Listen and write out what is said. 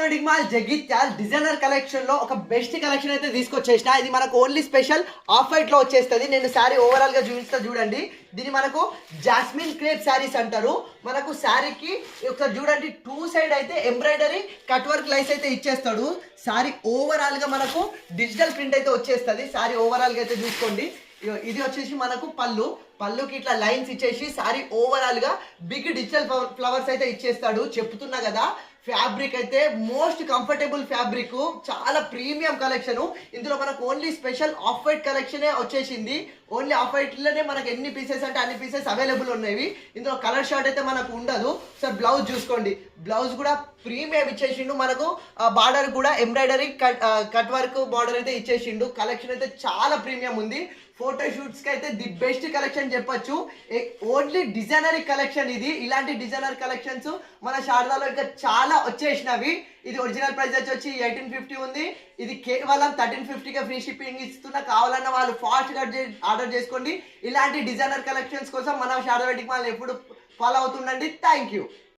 Wedding mall Jagtial designer collection లో ఒక best collection అయితే తీసుకొచ్చేసిన. ఇది మనకు ఓన్లీ స్పెషల్ ఆఫ్ వైట్ లో వచ్చేస్తుంది. నేను శారీ ఓవరాల్ గా చూపిస్తా చూడండి. దీన్ని మనకు జాస్మిన్ క్రేప్ శారీస్ అంటారు. మనకు శారీకి ఒకసారి చూడండి, టూ సైడ్ అయితే ఎంబ్రాయిడరీ కట్ వర్క్ లైన్స్ అయితే ఇచ్చేస్తాడు. శారీ ఓవరాల్ గా మనకు డిజిటల్ ప్రింట్ అయితే వచ్చేస్తుంది. శారీ ఓవరాల్ గా అయితే చూసుకోండి. ఇది వచ్చేసి మనకు పళ్ళుకి ఇట్లా లైన్స్ ఇచ్చేసి శారీ ఓవరాల్ గా బిగ్ డిజిటల్ ఫ్లవర్స్ అయితే ఇచ్చేస్తాడు. చెప్తున్నా కదా, ఫ్యాబ్రిక్ అయితే మోస్ట్ కంఫర్టబుల్ ఫ్యాబ్రిక్, చాలా ప్రీమియం కలెక్షన్. ఇందులో మనకు ఓన్లీ స్పెషల్ ఆఫ్ వైట్ కలెక్షనే వచ్చేసింది. ఓన్లీ ఆఫ్ వైట్ లోనే మనకు ఎన్ని పీసెస్ అంటే అన్ని పీసెస్ అవైలబుల్ ఉన్నాయి. ఇందులో కలర్ షార్ట్ అయితే మనకు ఉండదు. సార్ బ్లౌజ్ చూసుకోండి, బ్లౌజ్ కూడా ప్రీమియం ఇచ్చేసిండు. మనకు బార్డర్ కూడా ఎంబ్రాయిడరీ కట్ వర్క్ బార్డర్ అయితే ఇచ్చేసిండు. కలెక్షన్ అయితే చాలా ప్రీమియం ఉంది. ఫోటో షూట్స్ కి అయితే ది బెస్ట్ కలెక్షన్ చెప్పొచ్చు. ఓన్లీ డిజైనరీ కలెక్షన్ ఇది. ఇలాంటి డిజైనర్ కలెక్షన్స్ మన శారదాలో ఇంకా చాలా వచ్చేసినవి. ఇది ఒరిజినల్ ప్రైస్ వచ్చి 1850 ఉంది. ఇది కేవలం 1350గా ఫ్రీ షిప్పింగ్ ఇస్తున్నా. కావాలన్న వాళ్ళు ఫాస్ట్ గా ఆర్డర్ చేసుకోండి. ఇలాంటి డిజైనర్ కలెక్షన్స్ కోసం మన శారదా వెడ్డింగ్ మాల్ ఎప్పుడు ఫాలో అవుతుండండి. Thank you.